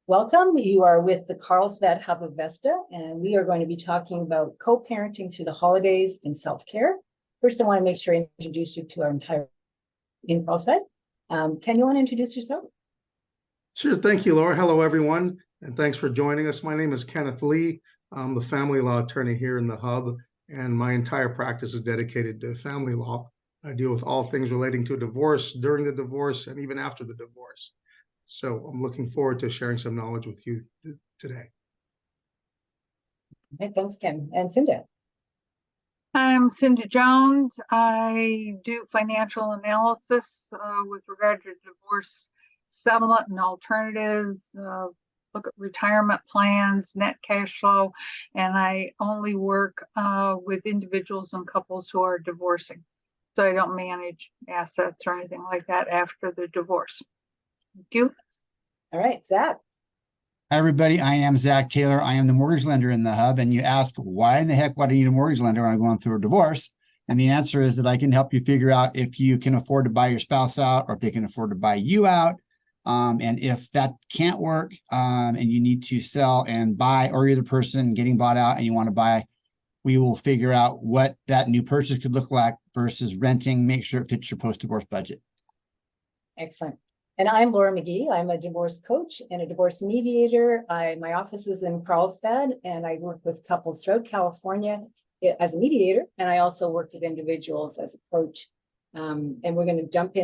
Welcome. You are with the Carlsbad Hub of Vesta, and we are going to be talking about co-parenting through the holidays and self-care. First, I want to make sure I introduce you to our entire in Carlsbad. Ken, you want to introduce yourself? Sure. Thank you, Laura. Hello, everyone, and thanks for joining us. My name is Kenneth Lee. I'm the family law attorney here in the Hub, and my entire practice is dedicated to family law. I deal with all things relating to divorce, during the divorce, and even after the divorce. So I'm looking forward to sharing some knowledge with you today. Okay, thanks, Ken. And Cinda. I'm Cinda Jones. I do financial analysis with regard to divorce settlement and alternatives, look at retirement plans, net cash flow, and I only work with individuals and couples who are divorcing. So I don't manage assets or anything like that after the divorce. Thank you. All right, Zach. Hi, everybody. I am Zach Taylor. I am the mortgage lender in the Hub. And you ask, why in the heck would I need a mortgage lender when I'm going through a divorce? And the answer is that I can help you figure out if you can afford to buy your spouse out or if they can afford to buy you out. And if that can't work and you need to sell and buy, or you're the person getting bought out and you want to buy, we will figure out what that new purchase could look like versus renting, make sure it fits your post-divorce budget. Excellent. And I'm Laura McGee. I'm a divorce coach and a divorce mediator. My office is in Carlsbad, and I work with couples throughout California as a mediator, and I also work with individuals as a coach. And we're going to jump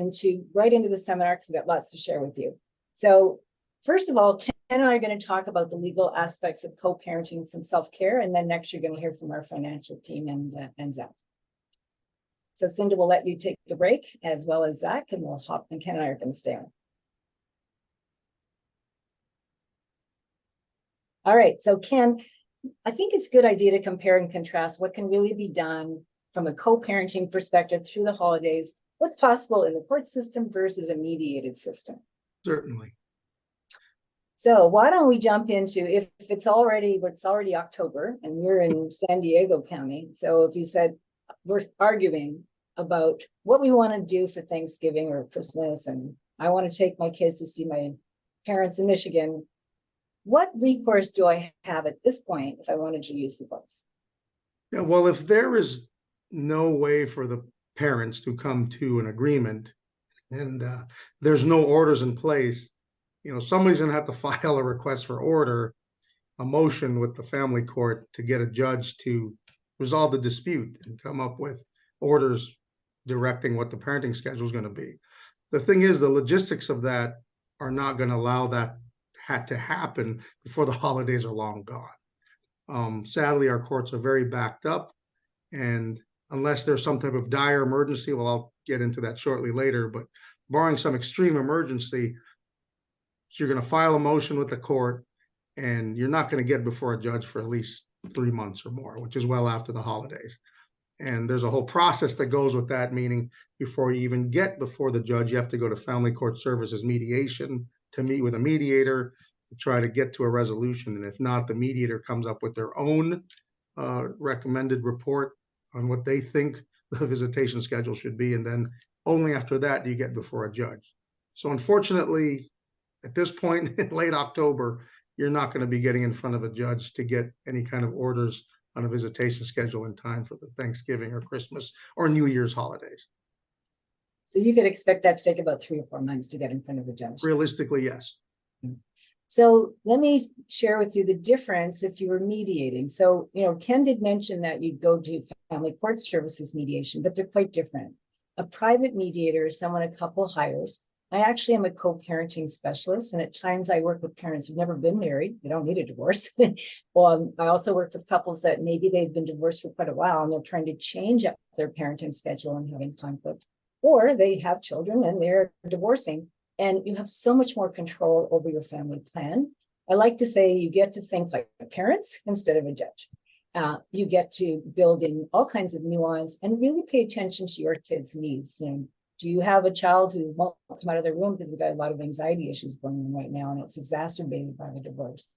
right into the seminar because we've got lots to share with you. So first of all, Ken and I are going to talk about the legal aspects of co-parenting, some self-care, and then next you're going to hear from our financial team and Zach. So Cinda will let you take the break as well as Zach, and we'll hop, and Ken and I are going to stay on. All right, so Ken, I think it's a good idea to compare and contrast what can really be done from a co-parenting perspective through the holidays, what's possible in the court system versus a mediated system. Certainly. So why don't we jump into, if it's already October and we're in San Diego County. So if you said we're arguing about what we want to do for Thanksgiving or Christmas, and I want to take my kids to see my parents in Michigan, what recourse do I have at this point if I wanted to use the courts? Yeah, well, if there is no way for the parents to come to an agreement and there's no orders in place, somebody's going to have to file a request for order, a motion with the family court to get a judge to resolve the dispute and come up with orders directing what the parenting schedule is going to be. The thing is, the logistics of that are not going to allow that to happen before the holidays are long gone. Sadly, our courts are very backed up, and unless there's some type of dire emergency, well, I'll get into that shortly later, but barring some extreme emergency, you're going to file a motion with the court and you're not going to get before a judge for at least 3 months or more, which is well after the holidays. And there's a whole process that goes with that, meaning before you even get before the judge, you have to go to Family Court Services mediation to meet with a mediator to try to get to a resolution. And if not, the mediator comes up with their own recommended report on what they think the visitation schedule should be. And then only after that do you get before a judge. So unfortunately, at this point in late October, you're not going to be getting in front of a judge to get any kind of orders on a visitation schedule in time for the Thanksgiving or Christmas or New Year's holidays. So you could expect that to take about 3 or 4 months to get in front of the judge. Realistically, yes. So let me share with you the difference if you were mediating. So, Ken did mention that you'd go to Family Court Services mediation, but they're quite different. A private mediator is someone a couple hires. I actually am a co-parenting specialist, and at times I work with parents who've never been married. They don't need a divorce. Well, I also work with couples that maybe they've been divorced for quite a while and they're trying to change up their parenting schedule and having conflict. Or they have children and they're divorcing, and you have so much more control over your family plan. I like to say you get to think like parents instead of a judge. You get to build in all kinds of nuance and really pay attention to your kids' needs. Do you have a child who won't come out of their room because we've got a lot of anxiety issues going on right now and it's exacerbated by the divorce?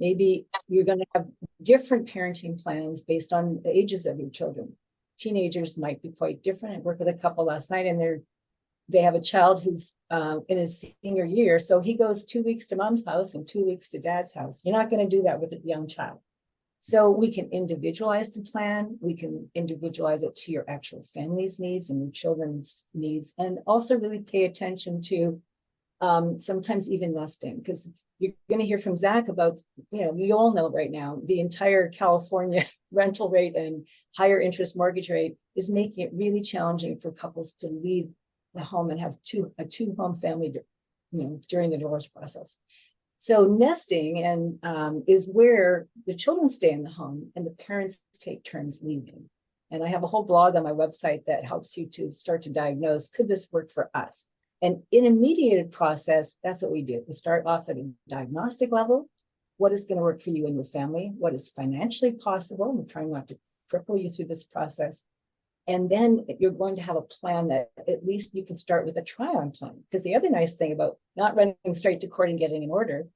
Maybe you're going to have different parenting plans based on the ages of your children. Teenagers might be quite different. I worked with a couple last night and they're they have a child who's in his senior year, so he goes 2 weeks to mom's house and 2 weeks to dad's house. You're not going to do that with a young child. So we can individualize the plan. We can individualize it to your actual family's needs and your children's needs, and also really pay attention to sometimes even nesting, because you're going to hear from Zach about, we all know right now, the entire California rental rate and higher interest mortgage rate is making it really challenging for couples to leave the home and have a two-home family, during the divorce process. So nesting is where the children stay in the home and the parents take turns leaving. And I have a whole blog on my website that helps you to start to diagnose, could this work for us? And in a mediated process, that's what we do. We start off at a diagnostic level. What is going to work for you and your family? What is financially possible? We're trying not to cripple you through this process. And then you're going to have a plan that at least you can start with a try-on plan. Because the other nice thing about not running straight to court and getting an order,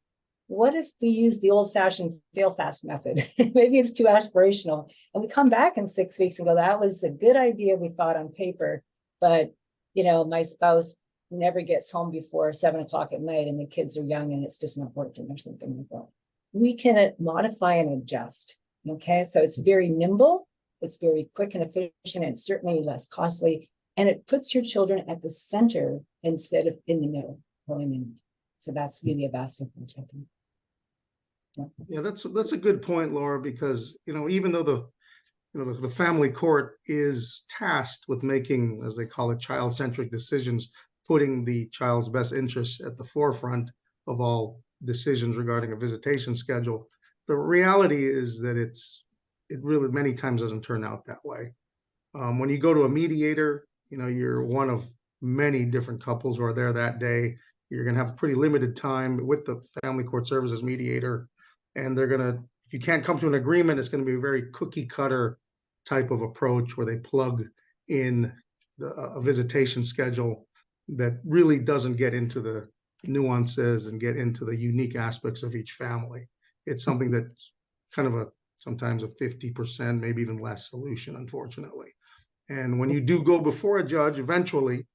what if we use the old-fashioned fail-fast method? Maybe it's too aspirational. And we come back in 6 weeks and go, that was a good idea we thought on paper, but my spouse never gets home before 7 o'clock at night and the kids are young and it's just not working or something like that. We can modify and adjust. Okay, so it's very nimble. It's very quick and efficient, and certainly less costly. And it puts your children at the center instead of in the middle. So that's really a vast difference. Yeah, that's a good point, Laura, because even though the family court is tasked with making, as they call it, child-centric decisions, putting the child's best interests at the forefront of all decisions regarding a visitation schedule, the reality is that it really many times doesn't turn out that way. When you go to a mediator, you're one of many different couples who are there that day. You're going to have pretty limited time with the family court services mediator, and if you can't come to an agreement, it's going to be a very cookie cutter type of approach where they plug in a visitation schedule that really doesn't get into the nuances and get into the unique aspects of each family. It's something that's kind of sometimes a 50%, maybe even less solution, unfortunately. And when you do go before a judge, eventually,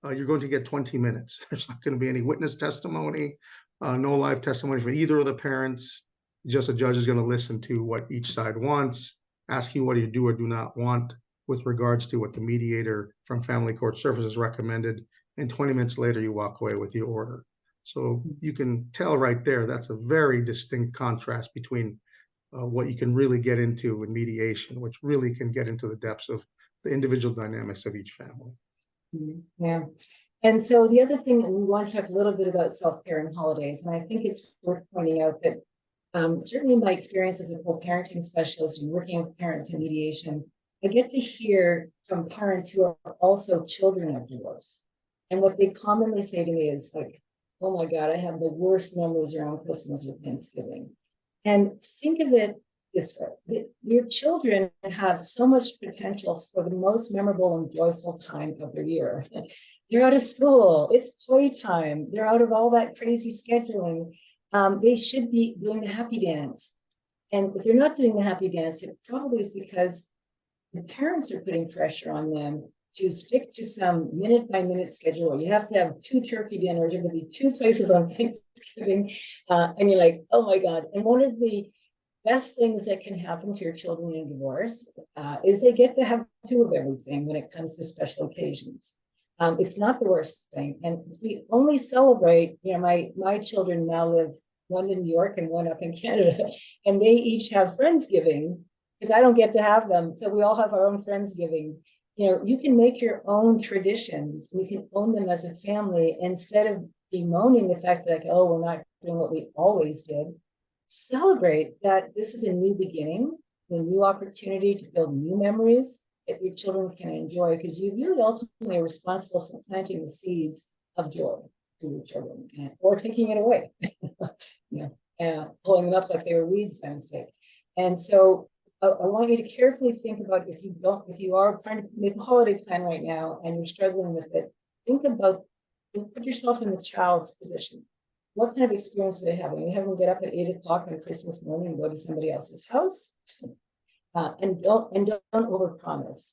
you're going to get 20 minutes. There's not going to be any witness testimony, no live testimony from either of the parents. Just a judge is going to listen to what each side wants, ask you what you do or do not want with regards to what the mediator from Family Court Services recommended, and 20 minutes later, you walk away with your order. So you can tell right there, that's a very distinct contrast between what you can really get into in mediation, which really can get into the depths of the individual dynamics of each family. Yeah. And so the other thing, we want to talk a little bit about self-care and holidays. And I think it's worth pointing out that certainly in my experience as a co-parenting specialist and working with parents in mediation, I get to hear from parents who are also children of divorce. And what they commonly say to me is like, oh my God, I have the worst memories around Christmas or Thanksgiving. And think of it this way, your children have so much potential for the most memorable and joyful time of their year. They're out of school, it's playtime, they're out of all that crazy scheduling. They should be doing the happy dance. And if they're not doing the happy dance, it probably is because the parents are putting pressure on them to stick to some minute-by-minute schedule. You have to have 2 turkey dinners, there will be 2 places on Thanksgiving, and you're like, oh my God. And one of the best things that can happen to your children in divorce is they get to have 2 of everything when it comes to special occasions. It's not the worst thing. And if we only celebrate, my children now live, one in New York and one up in Canada, and they each have Friendsgiving because I don't get to have them. So we all have our own Friendsgiving. You can make your own traditions. We can own them as a family instead of bemoaning the fact that, oh, we're not doing what we always did. Celebrate that this is a new beginning, a new opportunity to build new memories that your children can enjoy, because you really ultimately are responsible for planting the seeds of joy for your children, or taking it away, pulling them up like they were weeds by mistake. And so I want you to carefully think about, if you are trying to make a holiday plan right now and you're struggling with it, put yourself in the child's position. What kind of experience are they having? You have them get up at 8 o'clock on Christmas morning and go to somebody else's house, and don't overpromise.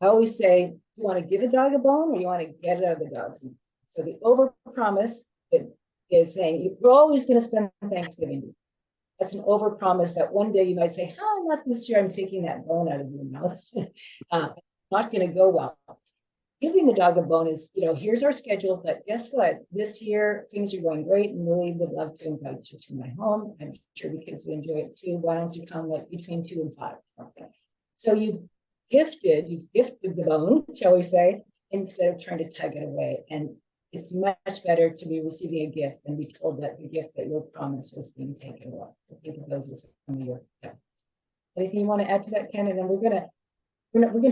I always say, do you want to give a dog a bone or you want to get it out of the dog's mouth? So the overpromise is saying you're always going to spend Thanksgiving. That's an overpromise that one day you might say, oh, not this year, I'm taking that bone out of your mouth. Not going to go well. Giving the dog a bone is, here's our schedule, but guess what? This year, things are going great and really would love to invite you to my home. I'm sure the kids would enjoy it too. Why don't you come like between 2 and 5 or something? So you've gifted the bone, shall we say, instead of trying to tug it away. And it's much better to be receiving a gift than be told that the gift that you promised was being taken away. So think of those as some of your gifts. Anything you want to add to that, Ken? And then we're gonna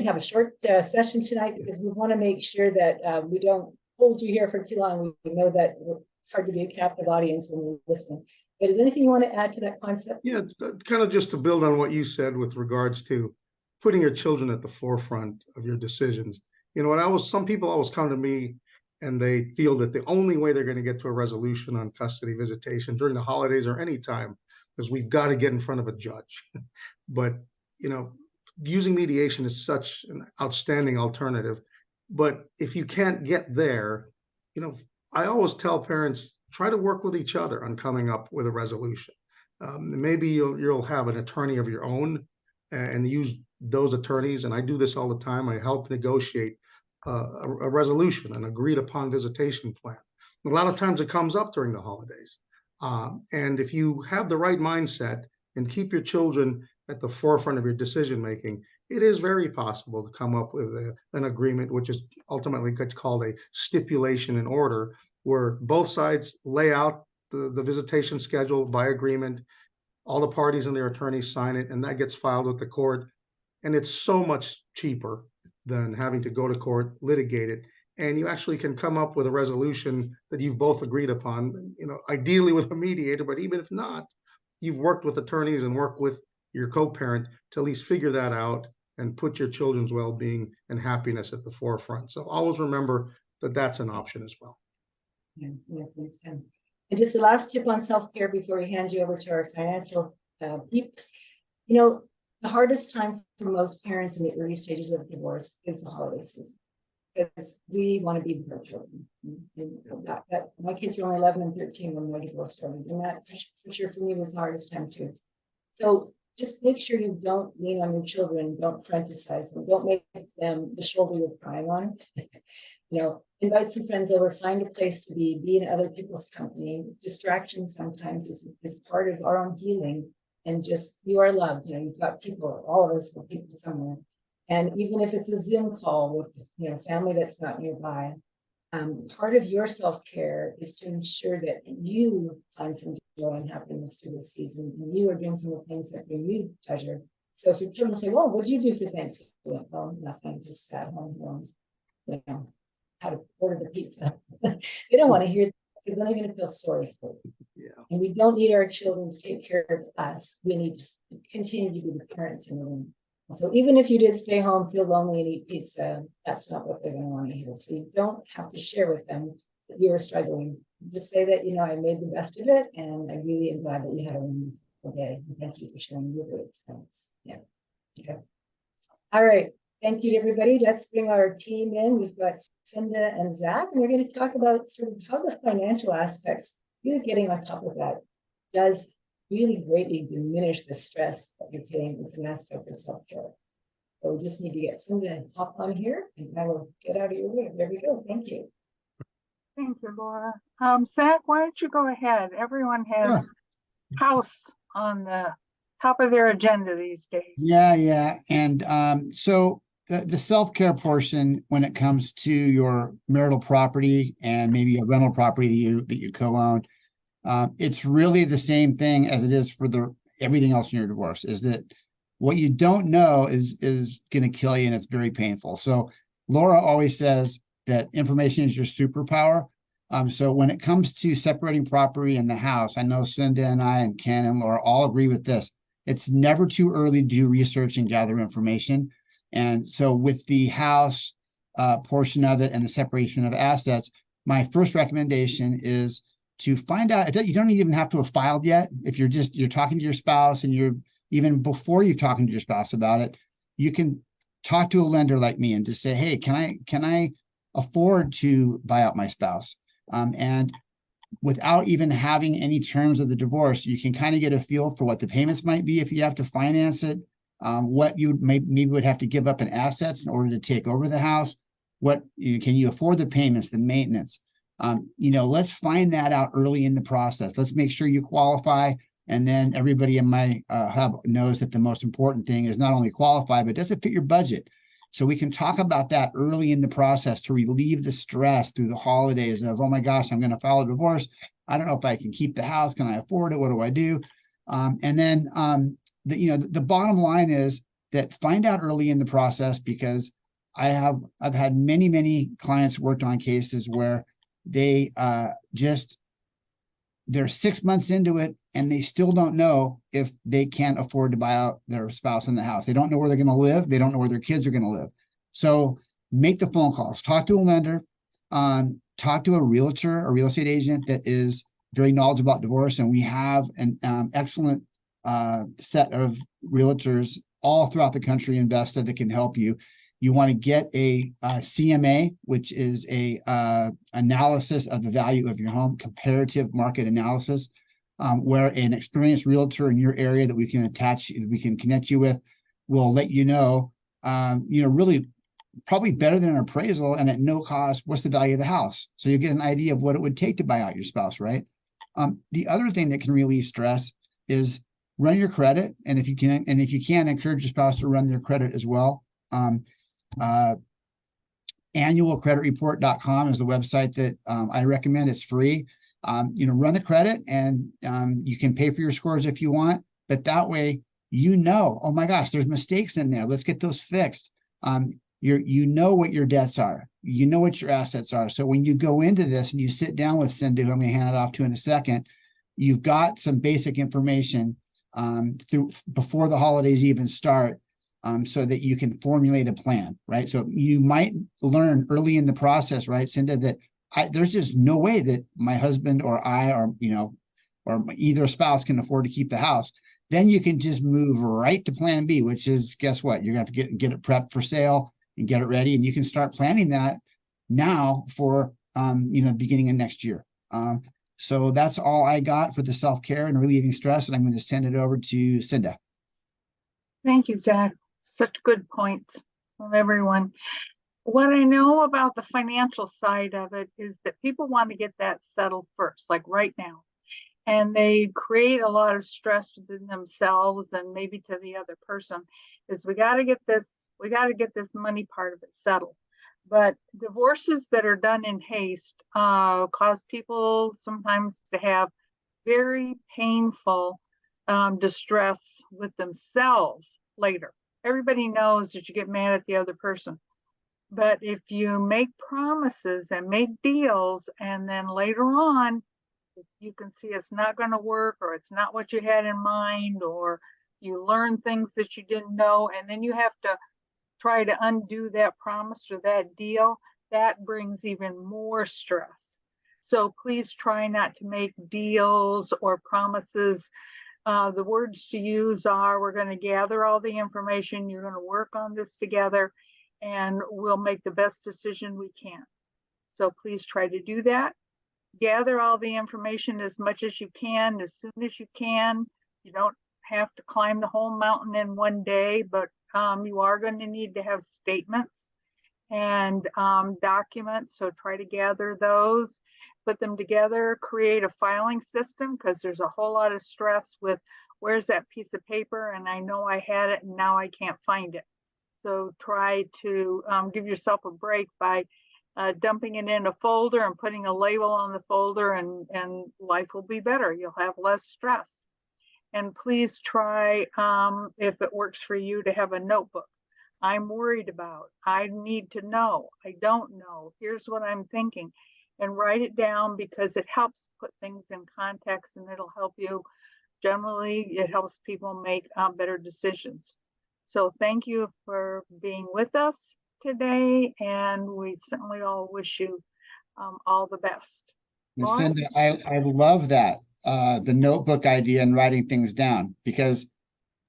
have a short session tonight because we want to make sure that we don't hold you here for too long. We know that it's hard to be a captive audience when you're listening. But is there anything you want to add to that concept? Yeah, kind of just to build on what you said with regards to putting your children at the forefront of your decisions. Some people always come to me and they feel that the only way they're going to get to a resolution on custody visitation during the holidays or any time is we've got to get in front of a judge. But, using mediation is such an outstanding alternative. But if you can't get there, I always tell parents, try to work with each other on coming up with a resolution. Maybe you'll have an attorney of your own and use those attorneys. And I do this all the time. I help negotiate a resolution, an agreed upon visitation plan. A lot of times it comes up during the holidays. And if you have the right mindset and keep your children at the forefront of your decision making, it is very possible to come up with an agreement, which is ultimately gets called a stipulation in order, where both sides lay out the visitation schedule by agreement. All the parties and their attorneys sign it, and that gets filed with the court. And it's so much cheaper than having to go to court, litigate it. And you actually can come up with a resolution that you've both agreed upon, ideally with a mediator, but even if not, you've worked with attorneys and worked with your co-parent to at least figure that out and put your children's well-being and happiness at the forefront. So always remember that that's an option as well. Yeah, thanks, Ken. And just the last tip on self-care before we hand you over to our financial peeps. The hardest time for most parents in the early stages of divorce is the holiday season, because we want to be with our children. And my kids were only 11 and 13 when my divorce started, and that for sure for me was the hardest time too. So just make sure you don't lean on your children, don't parenticize them, don't make them the shoulder you're crying on. Invite some friends over, find a place to be in other people's company. Distraction sometimes is part of our own healing, and just, you are loved. You've got people, all of us have people somewhere. And even if it's a Zoom call with, family that's not nearby, part of your self-care is to ensure that you find some joy and happiness through this season, and you are doing some of the things that bring you pleasure. So if your children say, well, what did you do for Thanksgiving? Well, nothing, just sat home alone, how to order the pizza. They don't want to hear that, because then they're going to feel sorry for you. Yeah. And we don't need our children to take care of us. We need to continue to be the parents in the room. So even if you did stay home, feel lonely and eat pizza, that's not what they're going to want to hear. So you don't have to share with them that you are struggling. Just say that, I made the best of it, and I really am glad that you had a wonderful day. And thank you for sharing your good experience. Yeah. Okay. All right. Thank you to everybody. Let's bring our team in. We've got Cinda and Zach, and we're going to talk about sort of how the financial aspects, really getting on top of that, does really greatly diminish the stress that you're feeling with an aspect of self-care. So we just need to get Cinda and hop on here, and I will get out of your way. There we go. Thank you. Thank you, Laura. Zach, why don't you go ahead? Everyone has house on the top of their agenda these days. Yeah. And so the self-care portion, when it comes to your marital property and maybe a rental property that you co-own, it's really the same thing as it is for everything else in your divorce. Is that what you don't know is going to kill you, and it's very painful. So Laura always says that information is your superpower. So when it comes to separating property in the house, I know Cinda and I and Ken and Laura all agree with this. It's never too early to do research and gather information. And so with the house portion of it and the separation of assets, my first recommendation is to find out. You don't even have to have filed yet. If you're talking to your spouse, and you're even before you're talking to your spouse about it, you can talk to a lender like me and just say, hey, can I afford to buy out my spouse? And without even having any terms of the divorce, you can kind of get a feel for what the payments might be if you have to finance it, what you maybe would have to give up in assets in order to take over the house. Can you afford the payments, the maintenance? Let's find that out early in the process. Let's make sure you qualify. And then everybody in my hub knows that the most important thing is not only qualify, but does it fit your budget? So we can talk about that early in the process to relieve the stress through the holidays of, oh my gosh, I'm going to file a divorce. I don't know if I can keep the house. Can I afford it? What do I do? The bottom line is that find out early in the process, because I've had many clients worked on cases where they're 6 months into it and they still don't know if they can afford to buy out their spouse in the house. They don't know where they're going to live. They don't know where their kids are going to live. So make the phone calls, talk to a lender, talk to a realtor, a real estate agent that is very knowledgeable about divorce. And we have an excellent set of realtors all throughout the country, Investa, that can help you. You want to get a CMA, which is a analysis of the value of your home, comparative market analysis, where an experienced realtor in your area that we can connect you with will let you know, really probably better than an appraisal and at no cost, what's the value of the house. So you get an idea of what it would take to buy out your spouse, right? The other thing that can relieve stress is run your credit. And if you can, encourage your spouse to run their credit as well. Annualcreditreport.com is the website that I recommend. It's free. Run the credit, and you can pay for your scores if you want, but that way, oh my gosh, there's mistakes in there. Let's get those fixed. You know what your debts are. You know what your assets are. So when you go into this and you sit down with Cindy, who I'm going to hand it off to in a second, you've got some basic information before the holidays even start, so that you can formulate a plan, right? So you might learn early in the process, right, Cinda, that there's just no way that my husband or I, or either spouse can afford to keep the house. Then you can just move right to plan B, which is, guess what? You're going to have to get it prepped for sale and get it ready. And you can start planning that now for, beginning of next year. So that's all I got for the self-care and relieving stress. And I'm going to send it over to Cinda. Thank you, Zach. Such good points from everyone. What I know about the financial side of it is that people want to get that settled first, like right now. And they create a lot of stress within themselves and maybe to the other person, is we got to get this money part of it settled. But divorces that are done in haste cause people sometimes to have very painful distress with themselves later. Everybody knows that you get mad at the other person. But if you make promises and make deals, and then later on, if you can see it's not going to work, or it's not what you had in mind, or you learn things that you didn't know, and then you have to try to undo that promise or that deal, that brings even more stress. So please try not to make deals or promises. The words to use are, we're going to gather all the information, you're going to work on this together, and we'll make the best decision we can. So please try to do that. Gather all the information as much as you can, as soon as you can. You don't have to climb the whole mountain in one day, but you are going to need to have statements and documents. So try to gather those, put them together, create a filing system, because there's a whole lot of stress with, where's that piece of paper? And I know I had it and now I can't find it. So try to give yourself a break by dumping it in a folder and putting a label on the folder, and life will be better. You'll have less stress. And please try, if it works for you, to have a notebook. I'm worried about, I need to know, I don't know, here's what I'm thinking, and write it down, because it helps put things in context, and it'll help you. Generally, it helps people make better decisions. So thank you for being with us today, and we certainly all wish you all the best. And Cinda, I love that, the notebook idea and writing things down, because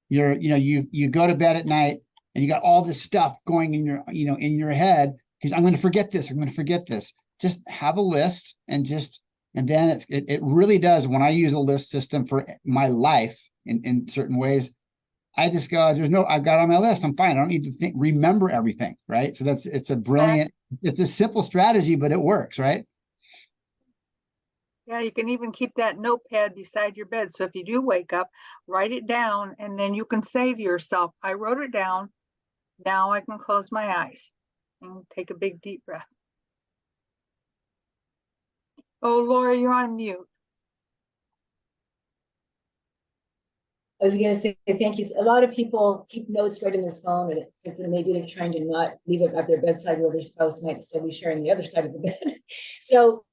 you go to bed at night and you got all this stuff going in your, in your head, because I'm going to forget this, I'm going to forget this. Just have a list and then it really does. When I use a list system for my life in certain ways, I just go, I've got it on my list. I'm fine. I don't need to remember everything. Right. So it's a simple strategy, but it works. Right. Yeah, you can even keep that notepad beside your bed. So if you do wake up, write it down, and then you can say to yourself, I wrote it down. Now I can close my eyes and take a big deep breath. Oh, Laura, you're on mute. I was going to say thank you. A lot of people keep notes right in their phone, and because maybe they're trying to not leave it at their bedside where their spouse might still be sharing the other side of the bed. So,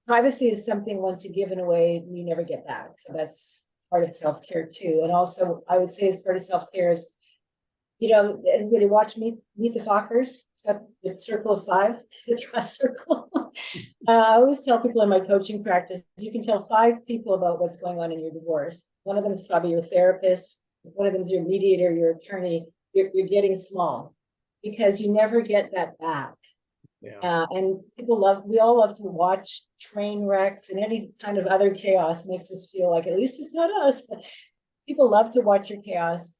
privacy is something once you give it away, you never get back. So that's part of self-care too. And also, I would say as part of self-care is, everybody watch Meet the Fockers. So the circle of five, the trust circle. I always tell people in my coaching practice, you can tell 5 people about what's going on in your divorce. One of them is probably your therapist. One of them is your mediator, your attorney. You're getting small because you never get that back. Yeah. And we all love to watch train wrecks, and any kind of other chaos makes us feel like at least it's not us, but people love to watch your chaos.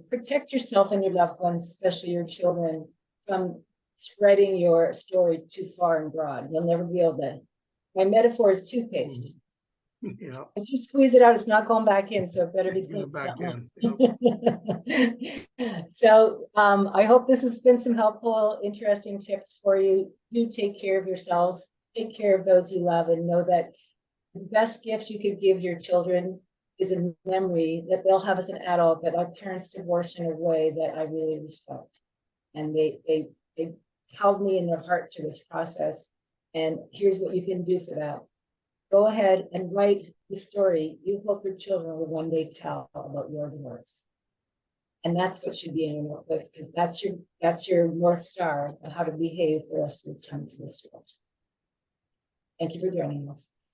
Protect yourself and your loved ones, especially your children, from spreading your story too far and broad. You'll never be able to. My metaphor is toothpaste. Yeah. Once you squeeze it out, it's not going back in, so it better be Get it clean. back in. Yep. So I hope this has been some helpful, interesting tips for you. Do take care of yourselves, take care of those you love, and know that the best gift you could give your children is a memory that they'll have as an adult, that our parents divorced in a way that I really respect. And they held me in their heart through this process. And here's what you can do for that. Go ahead and write the story you hope your children will one day tell about your divorce. And that's what should be in your notebook, because that's your North Star of how to behave the rest of the time to this world. Thank you for joining us.